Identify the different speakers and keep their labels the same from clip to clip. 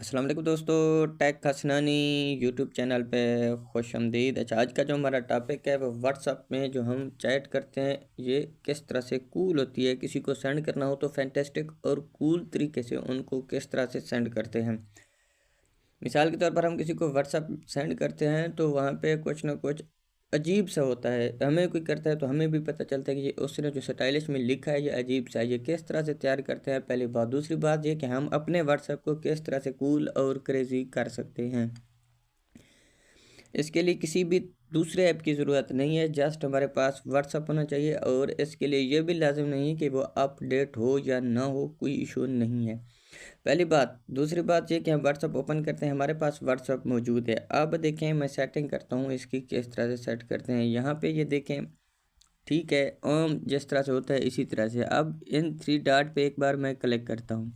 Speaker 1: अस्सलाम वालेकुम दोस्तों, टेक हसनानी यूट्यूब चैनल पे खुशामदीद। अच्छा, आज का जो हमारा टॉपिक है वो व्हाट्सअप में जो हम चैट करते हैं ये किस तरह से कूल होती है। किसी को सेंड करना हो तो फैंटेस्टिक और कूल तरीके से उनको किस तरह से सेंड करते हैं। मिसाल के तौर पर हम किसी को व्हाट्सअप सेंड करते हैं तो वहाँ पे कुछ ना कुछ अजीब सा होता है। हमें कोई करता है तो हमें भी पता चलता है कि ये उसने जो स्टाइलिश में लिखा है ये अजीब सा है। ये किस तरह से तैयार करते हैं, पहली बात। दूसरी बात ये कि हम अपने व्हाट्सएप को किस तरह से कूल और क्रेजी कर सकते हैं। इसके लिए किसी भी दूसरे ऐप की ज़रूरत नहीं है, जस्ट हमारे पास व्हाट्सअप होना चाहिए। और इसके लिए ये भी लाजिम नहीं है कि वो अपडेट हो या ना हो, कोई इशू नहीं है, पहली बात। दूसरी बात ये कि हम व्हाट्सअप ओपन करते हैं, हमारे पास व्हाट्सअप मौजूद है। अब देखें मैं सेटिंग करता हूँ इसकी, किस तरह से सेट करते हैं। यहाँ पे ये देखें, ठीक है, जिस तरह से होता है इसी तरह से। अब इन थ्री डॉट पे एक बार मैं क्लिक करता हूँ।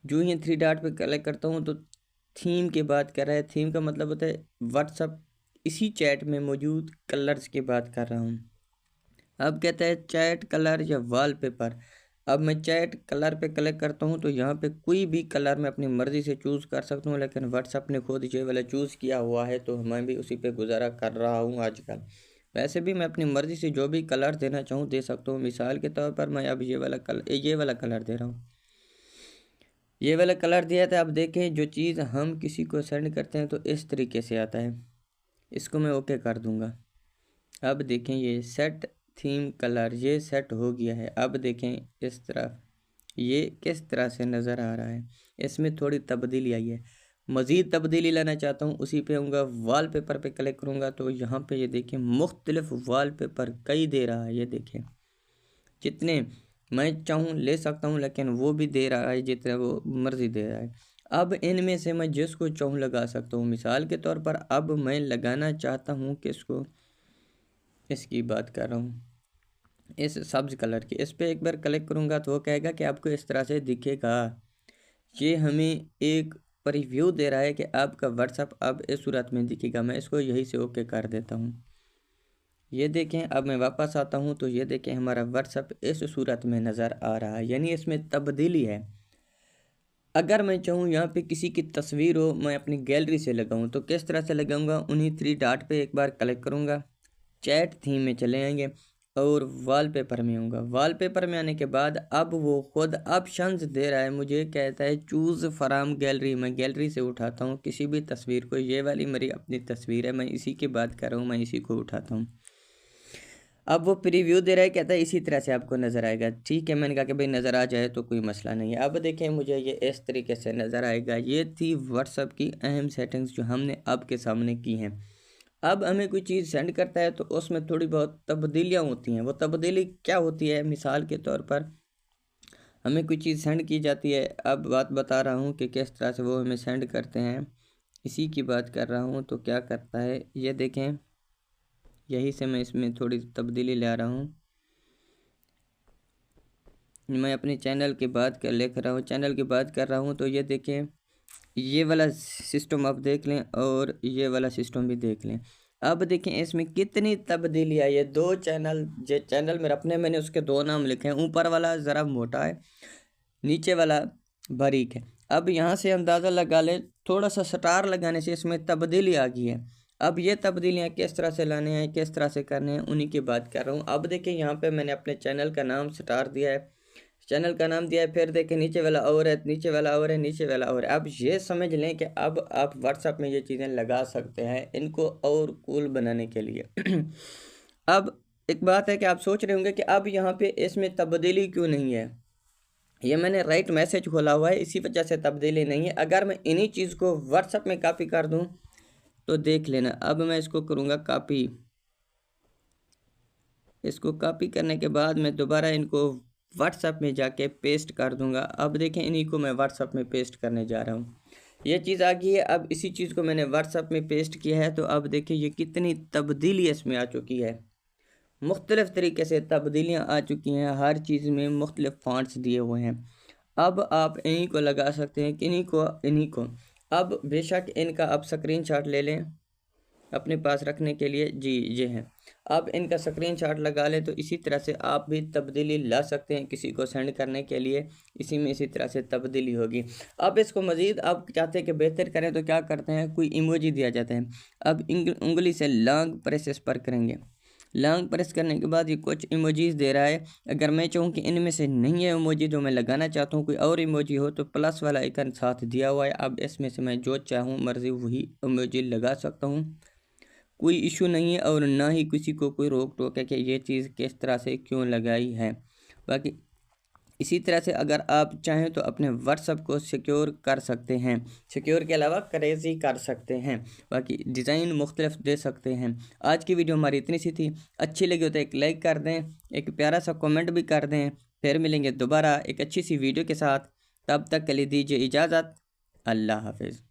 Speaker 1: जो ही थ्री डॉट पे क्लिक करता हूँ तो थीम की बात कर रहा है। थीम का मतलब होता है व्हाट्सअप इसी चैट में मौजूद कलर्स की बात कर रहा हूँ। अब कहता है चैट कलर या वॉलपेपर। अब मैं चैट कलर पे क्लिक करता हूँ तो यहाँ पे कोई भी कलर मैं अपनी मर्ज़ी से चूज़ कर सकता हूँ, लेकिन व्हाट्सअप ने खुद ये वाला चूज़ किया हुआ है तो मैं भी उसी पे गुजारा कर रहा हूँ आजकल। वैसे भी मैं अपनी मर्ज़ी से जो भी कलर देना चाहूँ दे सकता हूँ। मिसाल के तौर पर मैं अब ये वाला कलर दे रहा हूँ। ये वाला कलर दिया था। अब देखें जो चीज़ हम किसी को सेंड करते हैं तो इस तरीके से आता है। इसको मैं ओके कर दूँगा। अब देखें ये सेट थीम कलर ये सेट हो गया है। अब देखें इस तरफ ये किस तरह से नज़र आ रहा है। इसमें थोड़ी तब्दीली आई है। मज़ीद तब्दीली लाना चाहता हूँ, उसी पे आऊँगा, वॉलपेपर पे क्लिक करूँगा तो यहाँ पे ये देखें मुख्तलिफ वॉलपेपर कई दे रहा है। ये देखें जितने मैं चाहूँ ले सकता हूँ, लेकिन वो भी दे रहा है जितने वो मर्ज़ी दे रहा है। अब इनमें से मैं जिसको चाहूँ लगा सकता हूँ। मिसाल के तौर पर अब मैं लगाना चाहता हूँ किसको, इसकी बात कर रहा हूँ, इस सब्ज़ कलर की। इस पे एक बार क्लिक करूँगा तो वो कहेगा कि आपको इस तरह से दिखेगा। ये हमें एक प्रीव्यू दे रहा है कि आपका व्हाट्सअप अब इस सूरत में दिखेगा। मैं इसको यहीं से ओके कर देता हूँ। ये देखें, अब मैं वापस आता हूँ तो ये देखें हमारा व्हाट्सअप इस सूरत में नज़र आ रहा है, यानी इसमें तब्दीली है। अगर मैं चाहूँ यहाँ पे किसी की तस्वीर हो, मैं अपनी गैलरी से लगाऊँ तो किस तरह से लगाऊँगा। उन्हीं थ्री डॉट पे एक बार क्लिक करूँगा, चैट थीम में चले आएंगे और वॉलपेपर में आऊँगा। वॉलपेपर में आने के बाद अब वो खुद ऑप्शंस दे रहा है मुझे, कहता है चूज़ फ्रॉम गैलरी। मैं गैलरी से उठाता हूँ किसी भी तस्वीर को। ये वाली मेरी अपनी तस्वीर है, मैं इसी की बात कर रहा हूँ, मैं इसी को उठाता हूँ। अब वो प्रीव्यू दे रहा है, कहता है इसी तरह से आपको नज़र आएगा। ठीक है, मैंने कहा कि भाई नज़र आ जाए तो कोई मसला नहीं है। अब देखें मुझे ये इस तरीके से नज़र आएगा। ये थी व्हाट्सअप की अहम सेटिंग्स जो हमने आपके सामने की हैं। अब हमें कोई चीज़ सेंड करता है तो उसमें थोड़ी बहुत तब्दीलियाँ होती हैं। वो तब्दीली क्या होती है, मिसाल के तौर पर हमें कोई चीज़ सेंड की जाती है। अब बात बता रहा हूँ कि किस तरह से वो हमें सेंड करते हैं, इसी की बात कर रहा हूँ। तो क्या करता है ये देखें, यही से मैं इसमें थोड़ी तब्दीली ला रहा हूँ। मैं अपने चैनल की बात कर लिख रहा हूँ, चैनल की बात कर रहा हूँ तो ये देखें, ये वाला सिस्टम आप देख लें और ये वाला सिस्टम भी देख लें। अब देखें इसमें कितनी तब्दीली आई है। दो चैनल, जो चैनल मेरे अपने, मैंने उसके दो नाम लिखे हैं। ऊपर वाला ज़रा मोटा है, नीचे वाला बारीक है। अब यहाँ से अंदाज़ा लगा लें, थोड़ा सा स्टार लगाने से इसमें तब्दीली आ गई है। अब ये तब्दीलियाँ किस तरह से लाने हैं, किस तरह से करने हैं, उन्हीं की बात कर रहा हूँ। अब देखें यहाँ पे मैंने अपने चैनल का नाम स्टार दिया है, चैनल का नाम दिया है। फिर देखें नीचे वाला और है, नीचे वाला और है, नीचे वाला और है। अब ये समझ लें कि अब आप व्हाट्सएप में ये चीज़ें लगा सकते हैं इनको और कूल बनाने के लिए। अब एक बात है कि आप सोच रहे होंगे कि अब यहाँ पे इसमें तब्दीली क्यों नहीं है। ये मैंने राइट मैसेज खोला हुआ है, इसी वजह से तब्दीली नहीं है। अगर मैं इन्हीं चीज़ को व्हाट्सएप में कॉपी कर दूँ तो देख लेना। अब मैं इसको करूँगा कॉपी। इसको कॉपी करने के बाद मैं दोबारा इनको व्हाट्सएप में जाके पेस्ट कर दूंगा। अब देखें इन्हीं को मैं व्हाट्सएप में पेस्ट करने जा रहा हूँ। ये चीज़ आ गई है। अब इसी चीज़ को मैंने व्हाट्सएप में पेस्ट किया है तो अब देखिए ये कितनी तब्दीली इसमें आ चुकी है। मुख्तलिफ़ तरीके से तब्दीलियाँ आ चुकी हैं, हर चीज़ में मुख्तलिफ़ फॉन्ट्स दिए हुए हैं। अब आप इन्हीं को लगा सकते हैं, इन्हीं को। अब बेशक इनका आप स्क्रीनशॉट ले लें, अपने पास रखने के लिए जी ये हैं। आप इनका स्क्रीनशॉट लगा लें तो इसी तरह से आप भी तब्दीली ला सकते हैं किसी को सेंड करने के लिए, इसी में इसी तरह से तब्दीली होगी। अब इसको मज़ीद आप चाहते हैं कि बेहतर करें तो क्या करते हैं, कोई इमोजी दिया जाता है। अब उंगली से लॉन्ग प्रेस इस पर करेंगे। लॉन्ग प्रेस करने के बाद ये कुछ इमोजीज दे रहा है। अगर मैं चाहूँ कि इनमें से नहीं है इमोजी जो मैं लगाना चाहता हूँ, कोई और इमोजी हो तो प्लस वाला आइकन साथ दिया हुआ है। अब इसमें से मैं जो चाहूँ मर्ज़ी वही इमोजी लगा सकता हूँ, कोई इशू नहीं है और ना ही किसी को कोई रोक टोक है कि ये चीज़ किस तरह से क्यों लगाई है। बाकी इसी तरह से अगर आप चाहें तो अपने व्हाट्सएप को सिक्योर कर सकते हैं, सिक्योर के अलावा क्रेजी कर सकते हैं, बाकी डिज़ाइन मुख्तलिफ दे सकते हैं। आज की वीडियो हमारी इतनी सी थी, अच्छी लगी हो तो एक लाइक कर दें, एक प्यारा सा कमेंट भी कर दें। फिर मिलेंगे दोबारा एक अच्छी सी वीडियो के साथ, तब तक के लिए दीजिए इजाज़त। अल्लाह हाफिज़।